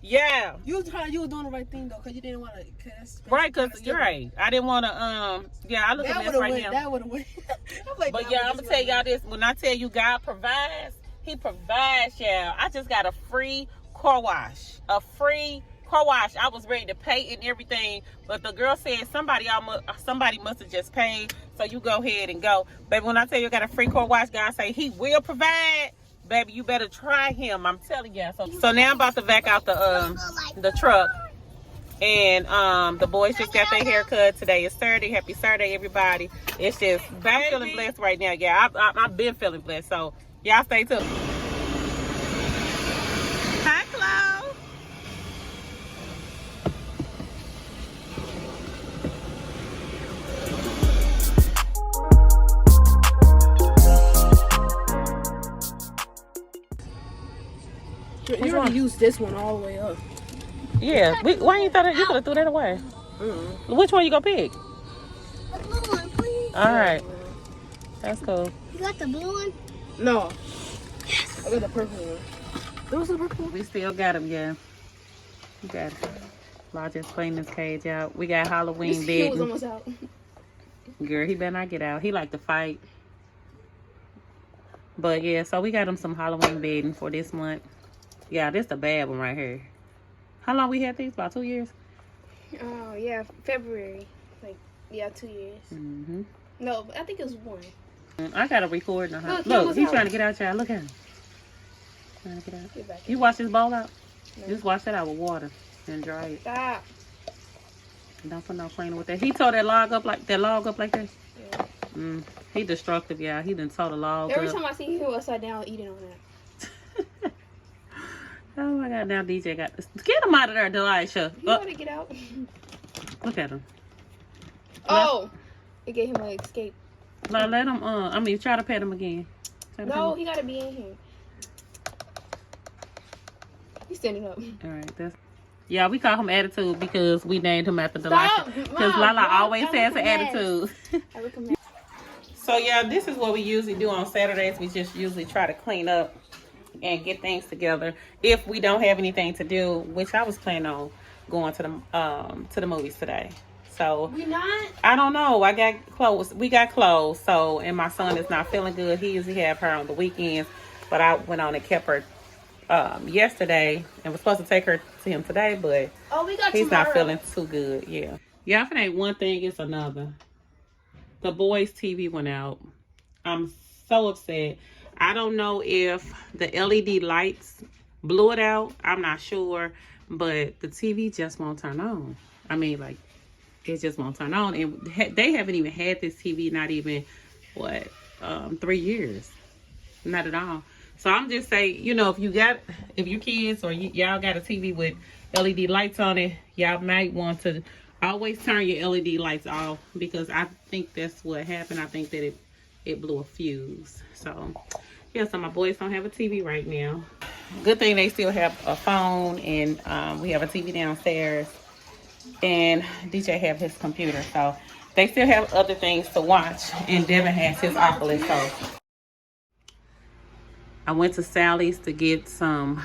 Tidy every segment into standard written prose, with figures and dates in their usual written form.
Yeah. You was doing the right thing though, cause you didn't want to. Right, cause you're right. I didn't want to. Yeah, I look at this right now. That would have went. Like, but yeah, I'm gonna tell y'all this. When I tell you God provides, He provides, y'all. I just got a free car wash. A free car wash. I was ready to pay and everything, but the girl said somebody must have just paid. So you go ahead and go, baby. When I tell you I got a free car wash, God say He will provide. Baby, you better try Him. I'm telling you. So now I'm about to vac out the truck. And the boys just got their haircut. Today is Saturday. Happy Saturday, everybody. It's just, I'm feeling blessed right now. Yeah, I've been feeling blessed. So y'all stay tuned. Hi, Chloe. You already used this one all the way up. Yeah. Why you throw that? You could have threw that away. Which one you gonna pick? The blue one, please. All right. That's cool. You got the blue one? No. Yes. I got the purple one. Those are the purple. We still got them, yeah. We got it. I'll just clean this cage out. We got Halloween bedding. He was almost out. Girl, he better not get out. He like to fight. But yeah, so we got him some Halloween bedding for this month. Yeah, this the bad one right here. How long we had these? About 2 years? Oh, yeah. February. Like, yeah, 2 years. Mm-hmm. No, I think it was 1. I got to record now. Look, he's trying to get out, y'all. Look at him. Trying to get out. Get back You wash this bowl out? No. Just wash that out with water and dry it. Stop. Don't put no cleaner with that. He tore that log up like that. Yeah. He destructive, y'all. He done tore the log Every up. time I see him upside down eating on that. Oh my God! Now DJ got this. Get him out of there, Delisha. You want to get out? Look at him. Oh, it gave him an escape. Now let him. Try to pet him again. No, he gotta be in here. He's standing up. All right, yeah. We call him Attitude because we named him after Delisha. Because Lala always has an attitude. I recommend. So yeah, this is what we usually do on Saturdays. We just usually try to clean up and get things together if we don't have anything to do, which I was planning on going to the movies today. So We not? I don't know. I got clothes. We got clothes. So, and my son is not feeling good. He usually have her on the weekends, but I went on and kept her yesterday and was supposed to take her to him today, but he's not feeling too good. Yeah. Yeah, if it ain't one thing, it's another. The boys' TV went out. I'm so upset. I don't know if the LED lights blew it out. I'm not sure, but the TV just won't turn on. I mean, like, it just won't turn on. And they haven't even had this TV, not even, 3 years. Not at all. So I'm just saying, you know, if your kids or y'all got a TV with LED lights on it, y'all might want to always turn your LED lights off, because I think that's what happened. I think that it blew a fuse. So yeah, so my boys don't have a TV right now. Good thing they still have a phone, and we have a TV downstairs, and DJ have his computer, so they still have other things to watch, and Devin has his Oculus. So I went to Sally's to get some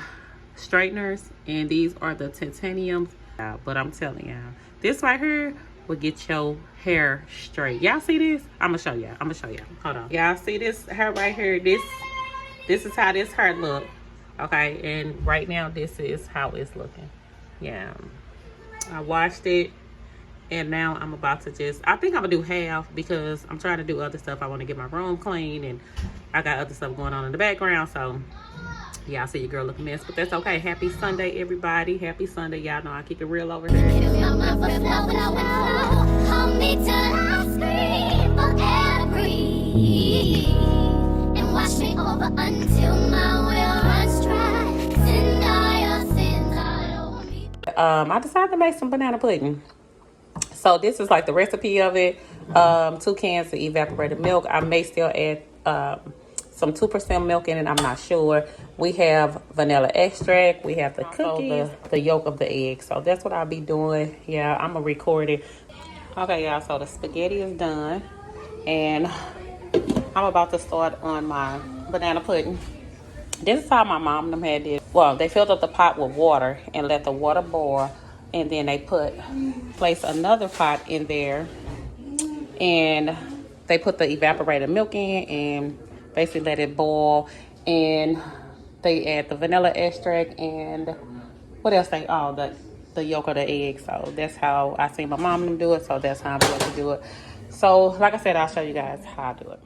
straighteners, and these are the titaniums. But I'm telling y'all, this right here will get your hair straight. Y'all see this? I'm gonna show y'all. Hold on. Y'all see this hair right here? This is how this hair look. Okay, and right now this is how it's looking. Yeah, I washed it, and now I'm about to I think I'm gonna do half, because I'm trying to do other stuff. I want to get my room clean, and I got other stuff going on in the background. So yeah, I see your girl look a mess, but that's okay. Happy Sunday, everybody. Happy Sunday. Y'all know I keep it real over here. Wash me over until my will runs dry. I decided to make some banana pudding. So this is like the recipe of it. 2 cans of evaporated milk. I may still add some 2% milk in it. I'm not sure. We have vanilla extract. We have the cookies, the yolk of the egg. So that's what I'll be doing. Yeah, I'm gonna record it. Okay, y'all. So the spaghetti is done, and I'm about to start on my banana pudding. This is how my mom and them had did. Well, they filled up the pot with water and let the water boil, and then they placed another pot in there, and they put the evaporated milk in and basically let it boil, and they add the vanilla extract and what else the yolk of the egg. So that's how I seen my mom and them do it, so that's how I'm going to do it. So like I said, I'll show you guys how I do it.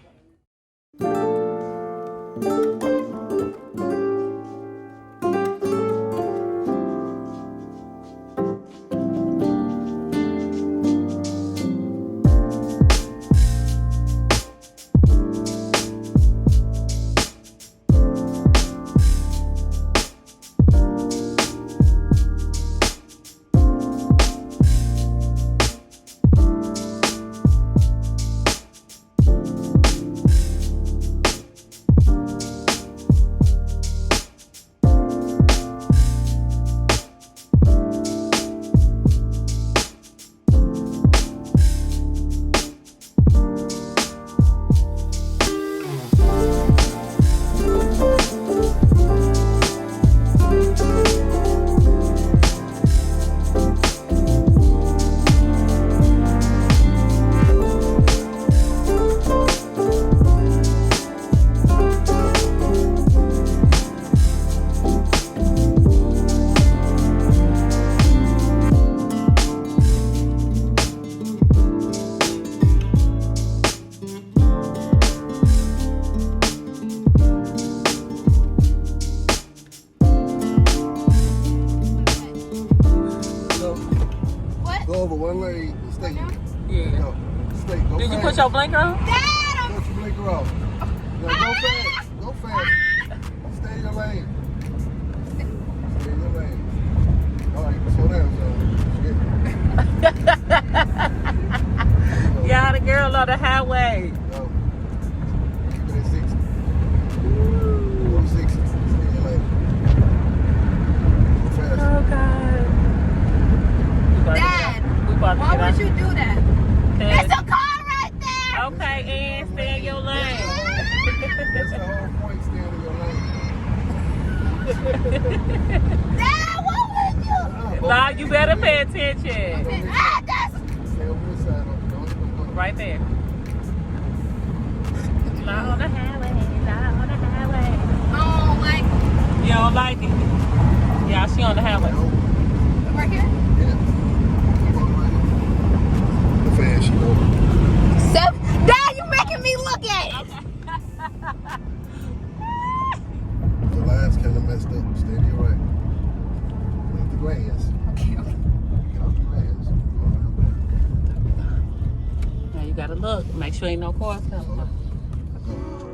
Did you put your blinker on? Dad, put your blinker off. Go fast. Go fast. Stay in your lane. Stay in your lane. All right, slow down, son. Y'all the girl on the highway. Go. Keep it at 60. Go 60. Stay in your lane. Go fast. Oh, God. Dad, Why would you do that? Okay. There's a car right there. Okay, and stay in your lane. That's the whole point, stay in your lane. Dad, what would you? Nah, you better pay attention. Stay over this side. Right there. Not on the highway, not on the highway. Oh, like You don't like it? Yeah, she on the highway. right here? Fast, you know. Dad, you're making me look at it. The line's kind of messed up. Stay to your right. Leave the grass. Okay. Get off the grass. Now you gotta look. Make sure ain't no cars coming. Go.